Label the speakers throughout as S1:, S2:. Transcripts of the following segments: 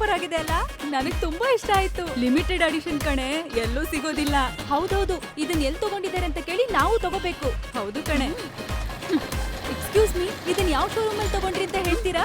S1: Super ಆಗಿದೆ ಅಲ್ಲ. ನನಗ್ ತುಂಬಾ ಇಷ್ಟ ಆಯ್ತು. ಲಿಮಿಟೆಡ್ ಅಡಿಷನ್ ಕಣೆ, ಎಲ್ಲೂ ಸಿಗೋದಿಲ್ಲ. ಹೌದೌದು, ಇದನ್ನ ಎಲ್ಲಿ ತಗೊಂಡಿದ್ದಾರೆ ಅಂತ ಕೇಳಿ ನಾವು ತಗೋಬೇಕು. ಹೌದು ಕಣೆ. ಎಕ್ಸ್ಕ್ಯೂಸ್ ಮೀ, ಇದನ್ನ ಯಾವ ಶೋರೂಮ್ ಅಲ್ಲಿ ತಗೊಂಡ್ರಿ ಅಂತ ಹೇಳ್ತೀರಾ?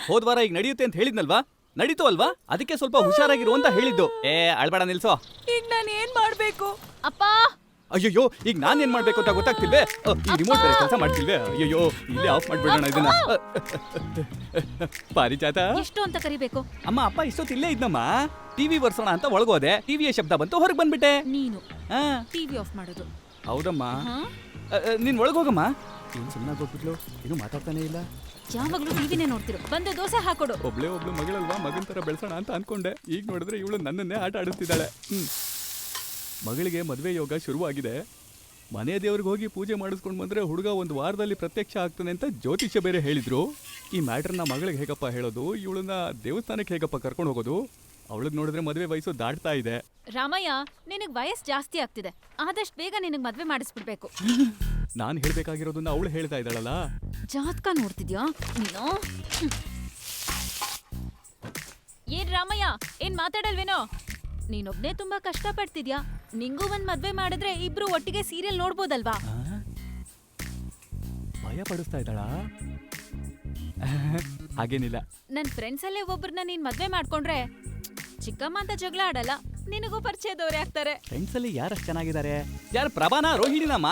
S2: ಹೋದ್ವಾರ ಈಗ ನಡೆಯುತ್ತೆ ಅಂತ ಹೇಳಿದ್ನಲ್ವಾ? ನಡೀತು ಅಲ್ವಾ? ಅದಕ್ಕೆ ಸ್ವಲ್ಪ ಹುಷಾರಾಗಿರು ಅಂತ ಹೇಳಿದ್ದು. ಅಳ್ಬೇಡ, ನಿಲ್ಸೋ.
S1: ಈಗ ನಾನು ಏನ್ ಮಾಡ್ಬೇಕು? ಅಪ್ಪ,
S2: ಅಯ್ಯಯ್ಯೋ, ಈಗ ನಾನ್ ಏನ್ ಮಾಡ್ಬೇಕು ಅಂತ ಗೊತ್ತಾಗ್ತಿಲ್ವೇ? ಈ ರಿಮೋಟ್ ಬೇರೆ ಕೆಲಸ ಮಾಡ್ತಿಲ್ವೇ? ಅಯ್ಯಯ್ಯೋ, ಇಲ್ಲೇ ಆಫ್ ಮಾಡ್ಬಿಡೋಣ ಇದನ್ನ. ಪಾರಿಜಾತ,
S1: ಎಷ್ಟು ಅಂತ ಕರಿಬೇಕು?
S2: ಅಮ್ಮ, ಅಪ್ಪ ಇಷ್ಟೊತ್ತು ಇಲ್ಲೇ ಇದ್ನಮ್ಮ. ಟಿವಿ ಬರ್ಸೋಣ ಅಂತ ಒಳಗೋದೆ, ಟಿವಿಯ ಶಬ್ದ ಬಂತು, ಹೊರಗೆ ಬಂದ್ಬಿಟ್ಟೆ.
S1: ನೀನು ಟಿವಿ ಆಫ್ ಮಾಡೋದು?
S2: ಹೌದಮ್ಮ. ನೀನ್ ಒಳಗೋಗಮ್ಮ. ಏನ್ ಸುಮ್ಮನೆ ಹೋಗ್ಬಿಟ್ಲು, ಏನು ಮಾತಾಡ್ತಾನೆ ಇಲ್ಲ.
S1: ಯಾವಾಗ್ಲೂ ಟಿವಿನೇ ನೋಡ್ತಿರು. ಬಂದು ದೋಸೆ ಹಾಕೊಡು.
S2: ಒಬ್ಳು ಮಗಳಲ್ವಾ, ಮಗನ್ ತರ ಬೆಳ್ಸೋಣ ಅಂತ ಅನ್ಕೊಂಡೆ. ಈಗ ನೋಡಿದ್ರೆ ಇವಳು ನನ್ನನ್ನೇ ಆಟ ಆಡಿಸ್ತಿದ್ದಾಳೆ. ಮಗಳಿಗೆ ಮದುವೆ ಯೋಗ ಶುರುವಾಗಿದೆ. ಮನೆ ದೇವ್ರಿಗೆ ಹೋಗಿ ಪೂಜೆ ಮಾಡಿಸ್ಕೊಂಡು ಬಂದ್ರೆ ಹುಡುಗ ಒಂದು ವಾರದಲ್ಲಿ ಪ್ರತ್ಯಕ್ಷ ಆಗ್ತಾನೆ ಅಂತ ಜ್ಯೋತಿಷ್ಯ ಬೇರೆ ಹೇಳಿದ್ರು. ಈ ಮ್ಯಾಟ್ರನ್ನ ಮಗಳಿಗೆ ಹೇಗಪ್ಪ ಹೇಳೋದು, ಇವಳನ್ನ ದೇವಸ್ಥಾನಕ್ಕೆ ಹೇಗಪ್ಪ ಕರ್ಕೊಂಡು ಹೋಗೋದು? ಅವಳಿಗೆ ನೋಡಿದ್ರೆ ಮದುವೆ ವಯಸ್ಸು ದಾಟ್ತಾ ಇದೆ.
S1: ರಾಮಯ್ಯ, ನಿನಗ್ ವಯಸ್ಸು ಜಾಸ್ತಿ ಆಗ್ತಿದೆ. ಆದಷ್ಟು ಬೇಗ ನಿನಗ್ ಮದ್ವೆ ಮಾಡಿಸ್ಬಿಡ್ಬೇಕು.
S2: ನಾನು ಹೇಳ್ಬೇಕಾಗಿರೋದನ್ನ ಅವಳು ಹೇಳ್ತಾ ಇದ್ದಾಳಲ್ಲ.
S1: ಜಾತಕ ನೋಡ್ತಿದ್ಯಾ ನೀನು? ಏನ್ ರಾಮಯ್ಯ, ಏನ್ ಮಾತಾಡಲ್ವೇನೋ? ನೀನೊಬ್ನೇ ತುಂಬಾ ಕಷ್ಟ ಪಡ್ತಿದ್ಯಾ. ನಿಂಗೂ ಒಂದ್ ಮದ್ವೆ ಮಾಡಿದ್ರೆ ಇಬ್ರು ಒಟ್ಟಿಗೆ ಸೀರಿಯಲ್ ನೋಡ್ಬೋದಲ್ವಾ?
S2: ಭಯ ಪಡಿಸ್ತಾ ಇದ್ದಾಳ? ಹಾಗೇನಿಲ್ಲ.
S1: ನನ್ ಫ್ರೆಂಡ್ಸ್ ಅಲ್ಲೇ ಒಬ್ರನ್ನ ನೀನ್ ಮದ್ವೆ ಮಾಡ್ಕೊಂಡ್ರೆ ಚಿಕ್ಕಮ್ಮ ಅಂತ ಜಗಳ ಆಡಲ್ಲ, ನಿನಗೂ ಪರಿಚಯದವ್ರೆ ಆಗ್ತಾರೆ.
S2: ಫ್ರೆಂಡ್ಸ್ ಅಲ್ಲಿ ಯಾರಷ್ಟು ಚೆನ್ನಾಗಿದ್ದಾರೆ? ಯಾರು, ಪ್ರಭಾನ, ರೋಹಿಣಿನಮ್ಮ?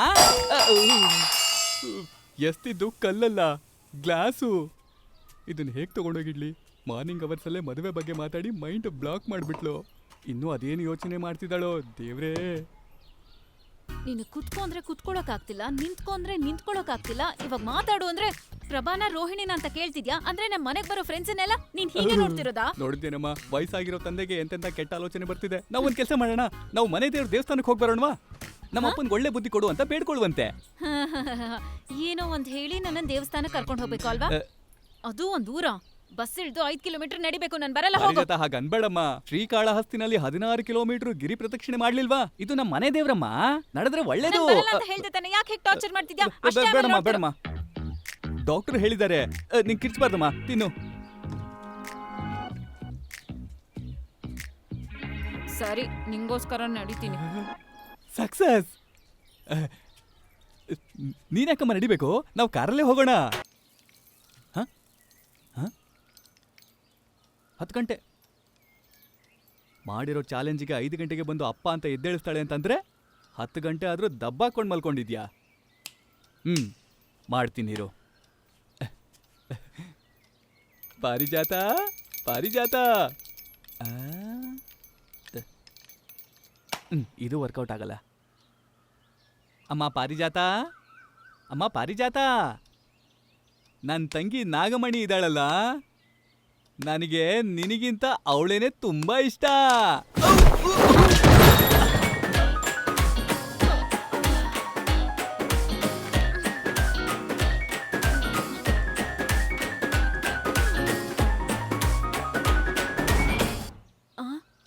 S2: ಎಸ್ತಿದ್ದು ಕಲ್ಲಲ್ಲ, ಗ್ಲಾಸು. ಇದನ್ನ ಹೇಗ್ ತಗೊಂಡೋಗಿಡ್ಲಿ? ಮಾರ್ನಿಂಗ್ ಅವರ್ಸ್ ಅಲ್ಲೇ ಮದುವೆ ಬಗ್ಗೆ ಮಾತಾಡಿ ಮೈಂಡ್ ಬ್ಲಾಕ್ ಮಾಡ್ಬಿಟ್ಲು. ಇನ್ನೂ ಅದೇನು ಯೋಚನೆ ಮಾಡ್ತಿದ್ದಾಳೋ ದೇವ್ರೇ.
S1: ನೀನು ಕುತ್ಕೊಂಡ್ರೆ ಕುತ್ಕೊಳಕ್ ಆಗ್ತಿಲ್ಲ, ನಿಂತ್ಕೊಂಡ್ರೆ ನಿಂತ್ಕೊಳಕ್ ಆಗ್ತಿಲ್ಲ. ಇವಾಗ ಮಾತಾಡು ಅಂದ್ರೆ ಪ್ರಭಾನ, ರೋಹಿಣಿನ ಅಂತ ಕೇಳ್ತಿದ್ಯಾ? ಅಂದ್ರೆ ನಮ್ಮ ಮನೆಗ್ ಬರೋ ಫ್ರೆಂಡ್ಸ್ನೆಲ್ಲ ನೀನ್ ಹೀಗೆ ನೋಡ್ತಿರೋದಾ?
S2: ನೋಡಿದ್ದೇನಮ್ಮ, ವಯಸ್ಸಾಗಿರೋ ತಂದೆಗೆ ಎಂತೆಂತ ಕೆಟ್ಟ ಆಲೋಚನೆ ಬರ್ತಿದೆ. ನಾವ್ ಒಂದ್ ಕೆಲಸ ಮಾಡೋಣ, ನಾವು ಮನೆ ದೇವ್ರ ದೇವಸ್ಥಾನಕ್ಕೆ ಹೋಗಿ ಬರೋಣವಾ? ನಮ್ಮ ಅಪ್ಪನ್ಗೆ ಒಳ್ಳೆ ಬುದ್ಧಿ ಕೊಡು ಅಂತ ಬೇಡ್ಕೊಳ್ಳುವಂತೆ.
S1: ಏನೋ ಒಂದ್ ಹೇಳಿ ನನ್ನ ದೇವಸ್ಥಾನಕ್ಕೆ ಕರ್ಕೊಂಡು ಹೋಗ್ಬೇಕು ಅಲ್ವಾ? ಅದು ಒಂದ್ ಊರ. ಬಸ್ ಇಳ್ದು 5 ಕಿಲೋಮೀಟರ್ ನಡಿಬೇಕು. ನಾನು ಬರಲ್ಲ.
S2: ಹಾಗ ಅನ್ಬೇಡಮ್ಮ. ಶ್ರೀಕಾಳಹಸ್ತಿನಲ್ಲಿ 16 ಕಿಲೋಮೀಟರ್ ಗಿರಿ ಪ್ರದಕ್ಷಿಣೆ ಮಾಡ್ಲಿಲ್ವಾ? ಇದು ನಮ್ಮ ಮನೆ ದೇವ್ರಮ್ಮ, ನಡೆದ್ರೆ ಒಳ್ಳೇದು.
S1: ಯಾಕೆ ಟಾರ್ಚರ್ ಮಾಡ್ತಿದ್ಯಾ?
S2: ಬೇಡಮ್ಮ ಬೇಡಮ್ಮ, ಡಾಕ್ಟರ್ ಹೇಳಿದ್ದಾರೆ. ನೀನ್ ಕಿರ್ಚ್ಬಾರ್ದಮ್ಮ, ತಿನ್ನು.
S1: ಸರಿ, ನಿಂಗೋಸ್ಕರ ನಡೀತೀನಿ.
S2: ಸಕ್ಸಸ್. ನೀನ್ಯಾಕಮ್ಮ ನಡಿಬೇಕು? ನಾವು ಕಾರಲ್ಲೇ ಹೋಗೋಣ. 10 ಗಂಟೆ ಮಾಡಿರೋ ಚಾಲೆಂಜಿಗೆ 5 ಗಂಟೆಗೆ ಬಂದು ಅಪ್ಪ ಅಂತ ಎದ್ದೇಳಿಸ್ತಾಳೆ ಅಂತಂದ್ರೆ 10 ಗಂಟೆ ಆದ್ರೂ ದಬ್ಬಾಕೊಂಡು ಮಲ್ಕೊಂಡಿದ್ಯಾ? ಮಾಡ್ತೀನಿರು. ಪಾರಿಜಾತ, ಪಾರಿಜಾತ. ಇದು ವರ್ಕೌಟ್ ಆಗಲ್ಲ. ಅಮ್ಮ ಪಾರಿಜಾತ, ಅಮ್ಮ ಪಾರಿಜಾತ. ನನ್ನ ತಂಗಿ ನಾಗಮಣಿ ಇದ್ದಾಳಲ್ಲ, ನನಗೆ ನಿನಗಿಂತ ಅವಳೇನೆ ತುಂಬಾ ಇಷ್ಟ.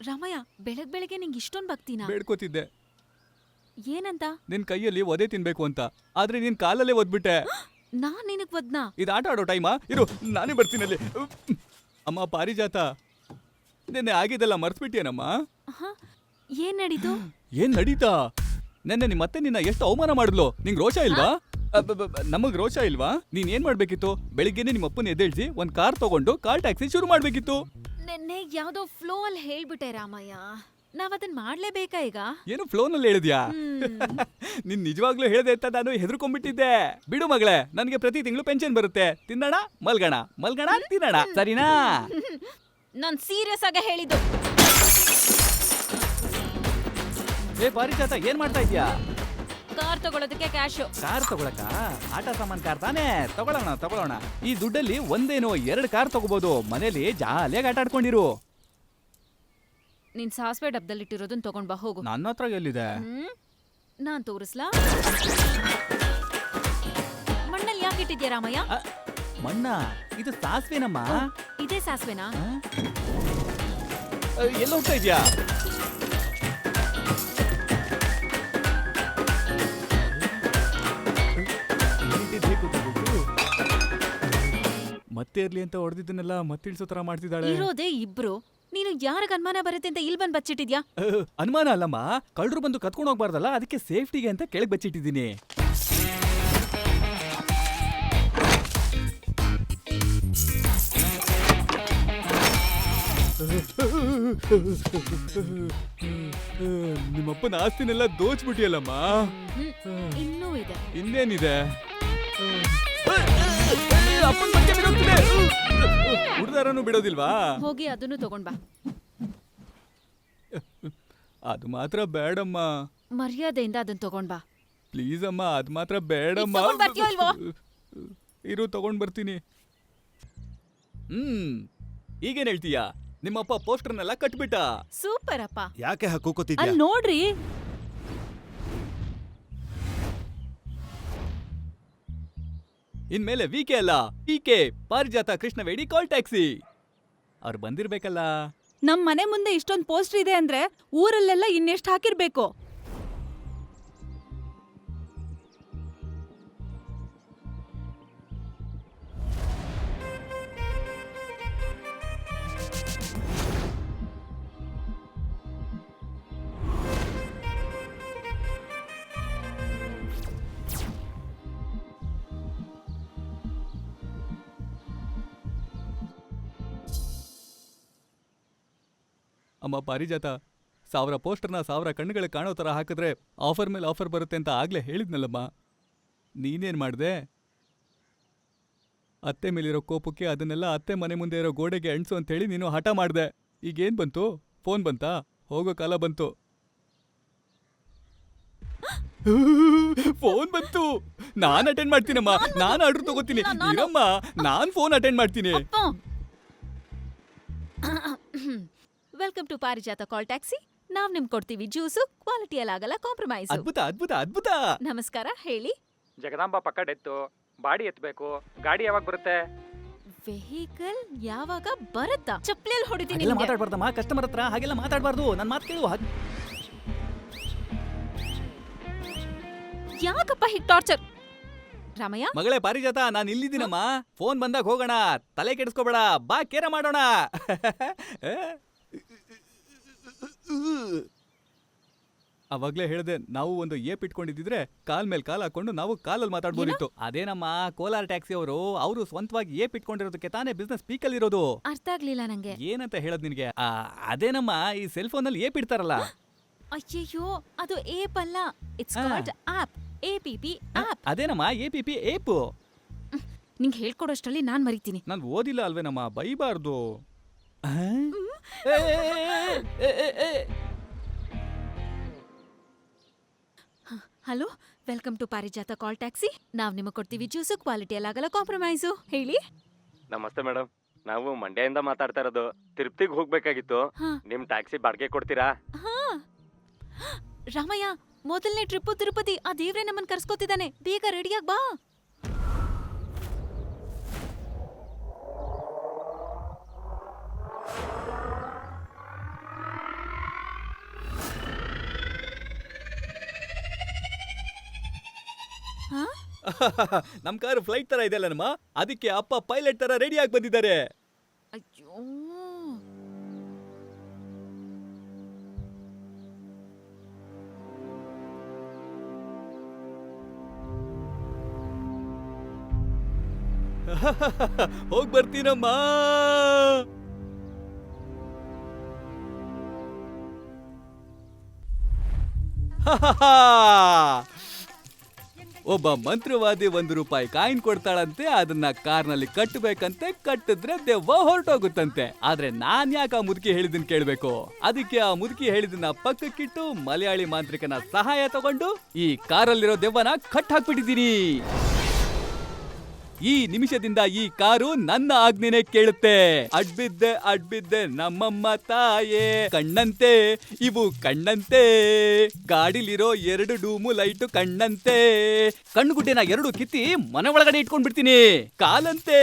S1: ರಾಮಯ್ಯ, ಬೆಳಗ್ಗೆ ನಿಂಗೆ ಇಷ್ಟೊಂದು ಭಕ್ತಿನಾ?
S2: ಬೇಡ್ಕೋತಿದ್ದೆ.
S1: ಏನಂತ?
S2: ನಿನ್ ಕೈಯಲ್ಲಿ ಒದೆ ತಿನ್ಬೇಕು ಅಂತ, ಆದ್ರೆ ನೀನ್ ಕಾಲಲ್ಲೇ ಒದ್ಬಿಟ್ಟೆ.
S1: ನಾನ್ ನಿನಗ್ ಒದ್ನಾ?
S2: ಇದು ಆಟ ಆಡೋ ಟೈಮಾ? ಇರು, ನಾನೇ ಬರ್ತೀನಲ್ಲಿ. ಅಮ್ಮ ಪಾರಿಜಾತ, ನೆನ್ನೆ ಆಗಿದ್ದೆಲ್ಲ ಮರ್ತ್ಬಿಟ್ಟಿಯೇನಮ್ಮ?
S1: ಏನ್ ನಡೀತು?
S2: ಏನ್ ನಡೀತಾ? ನೆನ್ನೆ ನಿಮ್ಮತ್ತೆ ನಿನ್ನ ಎಷ್ಟು ಅವಮಾನ ಮಾಡಿದ್ಲು. ನಿಂಗ್ ರೋಷ ಇಲ್ವಾ? ನಮಗ್ ರೋಷ ಇಲ್ವಾ? ನೀನ್ ಏನ್ ಮಾಡ್ಬೇಕಿತ್ತು? ಬೆಳಿಗ್ಗೆನೆ ನಿಮ್ಮ ಅಪ್ಪನ ಎದ್ದೇಳ್ಸಿ ಒಂದ್ ಕಾರ್ ತಗೊಂಡು ಕಾರ್ ಟ್ಯಾಕ್ಸಿ ಶುರು ಮಾಡ್ಬೇಕಿತ್ತು.
S1: ನೆನ್ನೆ ಯಾವ್ದೋ ಫ್ಲೋ ಅಲ್ಲಿ ಹೇಳ್ಬಿಟ್ಟೆ ರಾಮಯ್ಯ. ನಾವ್ ಅದನ್ನ ಮಾಡ್ಲೇಬೇಕಾ ಈಗ?
S2: ಏನು ಫ್ಲೋನಲ್ಲಿ ಹೇಳಿದ್ಯಾ? ನೀನ್ ನಿಜವಾಗ್ಲೂ ಹೇಳ್ದೆ ಅಂತ ನಾನು ಹೆದರ್ಕೊಂಡ್ಬಿಟ್ಟಿದ್ದೆ. ಬಿಡು ಮಗಳೇ, ನನ್ಗೆ ಪ್ರತಿ ತಿಂಗಳು ಪೆನ್ಷನ್ ಬರುತ್ತೆ. ತಿನ್ನೋಣ, ಮಲ್ಗಣ, ಮಲ್ಗಣ, ತಿನ್ನೋಣ, ಸರಿನಾ?
S1: ನಾನ್ ಸೀರಿಯಸ್ ಆಗಿ ಹೇಳಿದ್ದು.
S2: ಏ ಪಾರಿಜಾತ, ಏನ್ ಮಾಡ್ತಾ ಇದ್ಯಾ?
S1: ಕಾರ್ ತಗೊಳ್ಳೋದಕ್ಕೆ ಕ್ಯಾಶ್.
S2: ಕಾರ್ ತಗೊಳಕ? ಆಟ ಸಾಮಾನ್ ಕಾರ್ ತಾನೇ? ತಗೊಳ್ಳೋಣ. ಈ ದುಡ್ಡಲ್ಲಿ ಒಂದೇನೋ 2 ಕಾರ್ ತಗೋಬಹುದು. ಮನೇಲಿ ಜಾಲಿಯಾಗಿ ಆಟ ಆಡ್ಕೊಂಡಿರು.
S1: ನಿನ್ ಸಾಸ್ವೆ ಡಬ್ಬದಲ್ಲಿಟ್ಟಿರೋದನ್ನ ತಗೊಂಡ್ ಬಾ, ಹೋಗು.
S2: ನನ್ನ ಹತ್ರ ಎಲ್ಲಿದೆ?
S1: ನಾನ್ ತೋರಿಸ್ಲಾ? ಮಣ್ಣಲ್ಲಿ ಯಾಕೆ ಇಟ್ಟಿದ್ಯಾ ರಾಮಯ್ಯ?
S2: ಮಣ್ಣ? ಇದು ಸಾಸ್ವೆನಮ್ಮ.
S1: ಇದೇ ಸಾಸ್ವೆನಾ?
S2: ಎಲ್ಲ ಹೋಗ್ತಾ ಇದ್ಯಾ? ಮತ್ತೆ ಇರ್ಲಿ ಅಂತ ಹೊಡೆದಿದ್ದನ್ನೆಲ್ಲ ಮತ್ತಿಳ್ಸೋ ತರ ಮಾಡ್ತಿದ್ದಾಳೆ.
S1: ಇರೋದೇ ಇಬ್ರು, ನೀನು ಯಾರಿಗ ಅನುಮಾನ ಬರುತ್ತೆ ಅಂತ ಇಲ್ಲಿ ಬಂದ್ ಬಚ್ಚಿಟ್ಟಿದ್ಯಾ?
S2: ಅನುಮಾನ ಅಲ್ಲಮ್ಮ, ಕಳ್ಳರು ಬಂದು ಕತ್ಕೊಂಡು ಹೋಗ್ಬಾರ್ದಲ್ಲ, ಅದಕ್ಕೆ ಸೇಫ್ಟಿಗೆ ಅಂತ ಕೆಳಗೆ ಬಚ್ಚಿಟ್ಟಿದ್ದೀನಿ. ನಿಮ್ಮಪ್ಪನ ಆಸ್ತಿನೆಲ್ಲ ದೋಚ್ಬಿಟ್ಟಿಯಲ್ಲಮ್ಮ.
S1: ಇನ್ನೂ ಇದೆ.
S2: ಇನ್ನೇನಿದೆ? ಹುಡ್ದಾರನು ಬಿಡೋದಿಲ್ವಾ?
S1: ಹೋಗಿ ಅದನ್ನು ತಗೊಂಡ್ ಬಾ.
S2: ಅದು ಮಾತ್ರ ಬೇಡಮ್ಮ.
S1: ಮರ್ಯಾದೆಯಿಂದ ಅದನ್ನ ತಗೊಂಡ್ ಬಾ.
S2: ಪ್ಲೀಸ್ ಅಮ್ಮ, ಅದು ಮಾತ್ರ ಬೇಡಮ್ಮ.
S1: ತಗೊಂಡ್ ಬರ್ತೀಯೋ ಇಲ್ವೋ?
S2: ಇರು, ತಗೊಂಡ್ ಬರ್ತೀನಿ. ಈಗೇನ್ ಹೇಳ್ತೀಯಾ? ನಿಮ್ಮಪ್ಪ ಪೋಸ್ಟರ್ನೆಲ್ಲ ಕಟ್ಬಿಟ್ಟ.
S1: ಸೂಪರ್ ಅಪ್ಪ.
S3: ಯಾಕೆ ಹಾಕೋತಿದ್ಯಾ?
S1: ಅಲ್ಲಿ ನೋಡ್ರಿ.
S2: ಇನ್ಮೇಲೆ ವಿಕೆ ಅಲ್ಲ, ಪಿಕೆ, ಪಾರಿಜಾತ ಕೃಷ್ಣವೇಡಿ ಕಾಲ್ ಟ್ಯಾಕ್ಸಿ. ಅವ್ರು ಬಂದಿರ್ಬೇಕಲ್ಲ.
S1: ನಮ್ ಮನೆ ಮುಂದೆ ಇಷ್ಟೊಂದ್ ಪೋಸ್ಟರ್ ಇದೆ ಅಂದ್ರೆ ಊರಲ್ಲೆಲ್ಲ ಇನ್ನೆಷ್ಟ್ ಹಾಕಿರ್ಬೇಕು.
S2: ಅಮ್ಮ ಪಾರಿಜಾತ, 1000 ಪೋಸ್ಟರ್ನ 1000 ಕಣ್ಣುಗಳಿಗೆ ಕಾಣೋ ಥರ ಹಾಕಿದ್ರೆ ಆಫರ್ ಮೇಲೆ ಆಫರ್ ಬರುತ್ತೆ ಅಂತ ಆಗ್ಲೇ ಹೇಳಿದ್ನಲ್ಲಮ್ಮ. ನೀನೇನ್ ಮಾಡ್ದೆ? ಅತ್ತೆ ಮೇಲಿರೋ ಕೋಪಕ್ಕೆ ಅದನ್ನೆಲ್ಲ ಅತ್ತೆ ಮನೆ ಮುಂದೆ ಇರೋ ಗೋಡೆಗೆ ಅಂಟಿಸು ಅಂತ ಹೇಳಿ ನೀನು ಹಠ ಮಾಡ್ದೆ. ಈಗೇನ್ ಬಂತು? ಫೋನ್ ಬಂತಾ? ಹೋಗೋ ಕಾಲ ಬಂತು. ಫೋನ್ ಬಂತು. ನಾನ್ ಅಟೆಂಡ್ ಮಾಡ್ತೀನಮ್ಮ. ನಾನು ಆರ್ಡರ್ ತಗೋತೀನಿ. ಇರಮ್ಮ, ನಾನ್ ಫೋನ್ ಅಟೆಂಡ್ ಮಾಡ್ತೀನಿ.
S1: Welcome to Parijata call taxi. ನಾವ್ ನಿಮ್ಗೆ ಕೊಡ್ತೀವಿ ಜ್ಯೂಸು, ಕ್ವಾಲಿಟಿಯಲ್ಲಿ ಆಗಲ್ಲ ಕಾಂಪ್ರಮೈಸ್.
S2: ಅದ್ಭುತ ಅದ್ಭುತ ಅದ್ಭುತ.
S1: ನಮಸ್ಕಾರ, ಹೇಳಿ.
S4: ಜಗದಾಂಬ ಪಕ್ಕ ಡೆತ್ತು, ಬಾಡಿ ಎತ್ತಬೇಕು. ಗಾಡಿ ಯಾವಾಗ ಬರುತ್ತೆ?
S1: ವೆಹಿಕಲ್ ಯಾವಾಗ ಬರುತ್ತಾ? ಚಪ್ಲಿಯಲ್ಲಿ ಹೊಡಿತೀನಿ
S2: ಹಾಗೆಲ್ಲ
S1: ನಿಮ್ಗೆ.
S2: ಮಾತಾಡ್ಬಾರ್ದಮ್ಮ, ಕಸ್ಟಮರ್ ಹತ್ರ ಹಾಗೆಲ್ಲ ಮಾತಾಡ್ಬಾರ್ದು. ನನ್ನ ಮಾತು ಕೇಳು.
S1: ಯಾಕಪ್ಪ ಹೀಗ್ ಟಾರ್ಚರ್? ರಾಮಯ್ಯ,
S2: ಮಗಳೇ ಪಾರಿಜಾತ, ನಾನು ಇಲ್ಲಿದ್ದೀನಮ್ಮ. ಫೋನ್ ಬಂದಾಗ ಹೋಗೋಣ, ತಲೆ ಕೆಡಿಸ್ಕೋಬೇಡ. ಬಾ, ಕೇರ ಮಾಡೋಣ. ಅವಾಗ್ಲೇ ಹೇಳ್ದೆ, ನಾವು ಒಂದು ಏಪ್ ಇಟ್ಕೊಂಡಿದ್ರೆ ಕಾಲ್ ಮೇಲೆ ಕಾಲ್ ಹಾಕೊಂಡು ನಾವು ಕಾಲಲ್ಲಿ ಮಾತಾಡ್ಬೋದಿತ್ತು. ಅದೇನಮ್ಮ, ಕೋಲಾರ ಟ್ಯಾಕ್ಸಿ ಅವರು ಸ್ವಂತವಾಗಿ ಏಪ್ ಇಟ್ಕೊಂಡಿರೋದಕ್ಕೆ ತಾನೇ ಬಿಸ್ನೆಸ್ ಪೀಕಲ್ಲಿ ಇರೋದು.
S1: ಅರ್ಥ ಆಗ್ಲಿಲ್ಲ ನಂಗೆ.
S2: ಏನಂತ ಹೇಳದ್ ನಿನ್ಗೆ? ಅದೇನಮ್ಮ, ಈ ಸೆಲ್ ಫೋನ್ ಅಲ್ಲಿ ಏಪ್ ಇಡ್ತಾರಲ್ಲ.
S1: ಅಯ್ಯಯ್ಯೋ, ಅದು ಏಪ್ ಅಲ್ಲ, it's called app. APP app.
S2: ಅದೇನಮ್ಮ APP ಏಪ್.
S1: ನಿಂಗೆ ಹೇಳ್ಕೊಡೋಷ್ಟರಲ್ಲಿ ನಾನ್ ಮರಿತೀನಿ.
S2: ನಾನು ಓದಿಲ್ಲ ಅಲ್ವೇನಮ್ಮ, ಬೈಬಾರ್ದು.
S1: Hello, welcome to Parijata call taxi. ನಾವ್ ನಿಮಗೆ ಕೊಡ್ತೀವಿ ಜ್ಯೂಸು, ಕ್ವಾಲಿಟಿಯಲ್ಲಿ ಆಗಲ್ಲ ಕಾಂಪ್ರಮೈಸು. ಹೇಳಿ.
S4: ನಮಸ್ತೆ ಮೇಡಮ್, ನಾವು ಮಂಡ್ಯದಿಂದ ಮಾತಾಡ್ತಾ ಇರೋದು. ತಿರುಪತಿಗೆ ಹೋಗ್ಬೇಕಾಗಿತ್ತು.
S1: ಹಾ.
S4: ನಿಮ್ ಟ್ಯಾಕ್ಸಿ ಬಾಡಿಗೆ ಕೊಡ್ತೀರಾ?
S1: ಹಾ, ರಾಮಯ್ಯ, ಮೊದಲನೇ ಟ್ರಿಪ್ಪು ತಿರುಪತಿ. ಆ ದೇವ್ರೆ ನಮ್ಮನ್ ಕರ್ಸ್ಕೊತಿದ್ದಾನೆ. ಬೇಗ ರೆಡಿಯಾಗ್ ಬಾ.
S2: ನಮ್ ಕಾರು ಫ್ಲೈಟ್ ತರ ಇದೆ ಅಲ್ಲಮ್ಮ, ಅದಕ್ಕೆ ಅಪ್ಪ ಪೈಲಟ್ ತರ ರೆಡಿ ಆಗಿ ಬಂದಿದ್ದಾರೆ.
S1: ಅಯ್ಯೋ,
S2: ಹೋಗ್ ಬರ್ತೀನಮ್ಮ. ಒಬ್ಬ ಮಂತ್ರವಾದಿ ₹1 ಕಾಯಿನ್ ಕೊಡ್ತಾಳಂತೆ. ಅದನ್ನ ಕಾರ್ನಲ್ಲಿ ಕಟ್ಟಬೇಕಂತೆ. ಕಟ್ಟಿದ್ರೆ ದೆವ್ವ ಹೊರಟೋಗುತ್ತಂತೆ. ಆದ್ರೆ ನಾನ್ ಯಾಕೆ ಆ ಮುದುಕಿ ಹೇಳಿದನ್ ಕೇಳ್ಬೇಕು? ಅದಕ್ಕೆ ಆ ಮುದುಕಿ ಹೇಳಿದನ್ನ ಪಕ್ಕಕ್ಕಿಟ್ಟು ಮಲಯಾಳಿ ಮಾಂತ್ರಿಕನ ಸಹಾಯ ತಗೊಂಡು ಈ ಕಾರಲ್ಲಿರೋ ದೆವ್ವನ ಕಟ್ ಹಾಕ್ಬಿಟ್ಟಿದ್ದೀನಿ. ಈ ನಿಮಿಷದಿಂದ ಈ ಕಾರು ನನ್ನ ಆಜ್ಞೆನೆ ಕೇಳುತ್ತೆ. ಅಡ್ಬಿದ್ದೆ ನಮ್ಮಮ್ಮ ತಾಯೇ, ಕಣ್ಣಂತೆ ಇವು ಕಣ್ಣಂತೆ, ಗಾಡಿಲಿರೋ 2 ಡೂಮು ಲೈಟು ಕಣ್ಣಂತೆ, ಕಣ್ಣುಗುಡ್ಡೆನ 2 ಕಿತ್ತಿ ಮನೆ ಒಳಗಡೆ ಇಟ್ಕೊಂಡ್ಬಿಡ್ತೀನಿ. ಕಾಲಂತೆ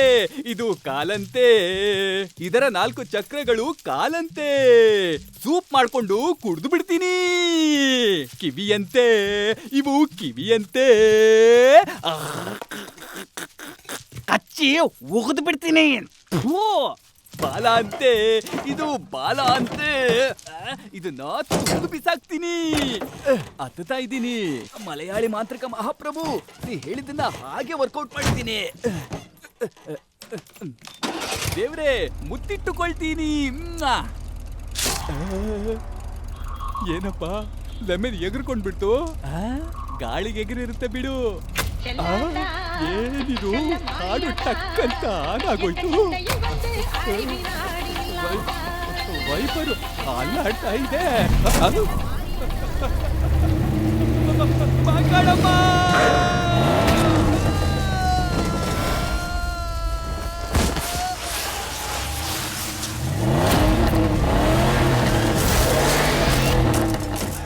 S2: ಇದು ಕಾಲಂತೆ, ಇದರ 4 ಚಕ್ರಗಳು ಕಾಲಂತೆ, ಸೂಪ್ ಮಾಡ್ಕೊಂಡು ಕುಡ್ದು ಬಿಡ್ತೀನಿ. ಕಿವಿಯಂತೆ ಇವು ಕಿವಿಯಂತೆ, ಕಚ್ಚಿ
S3: ಚುಚ್ಚಿ ಉಗಿದು ಬಿಡ್ತೀನಿ. ಥೂ.
S2: ಬಾಲ ಅಂತೆ, ಇದು ಬಾಲ ಅಂತೆ. ಇದನ್ನ ತುಳಿದು ಬಿಸಾಕ್ತೀನಿ. ಹತ್ತುತ್ತಾ ಇದ್ದೀನಿ. ಮಲಯಾಳಿ ಮಾಂತ್ರಿಕ ಮಹಾಪ್ರಭು, ನೀ ಹೇಳಿದ್ದನ್ನ ಹಾಗೆ ವರ್ಕೌಟ್ ಮಾಡಿದ್ದೀನಿ. ದೇವ್ರೆ, ಮುತ್ತಿಟ್ಟುಕೊಳ್ತೀನಿ. ಏನಪ್ಪ, ಲೆಮನ್ ಎಗರ್ಕೊಂಡ್ಬಿಡ್ತು. ಗಾಳಿಗೆ ಎಗರಿರುತ್ತೆ ಬಿಡು. ಏನಿದು, ಹಾಡು ಟಕ್ಕಂತ ಆಗೋಯ್ತು. ವೈಪರು ಅಲ್ಲಾಡ್ತಾ ಇದೆ. ಅದು ಮಕ್ಕಳಮ್ಮ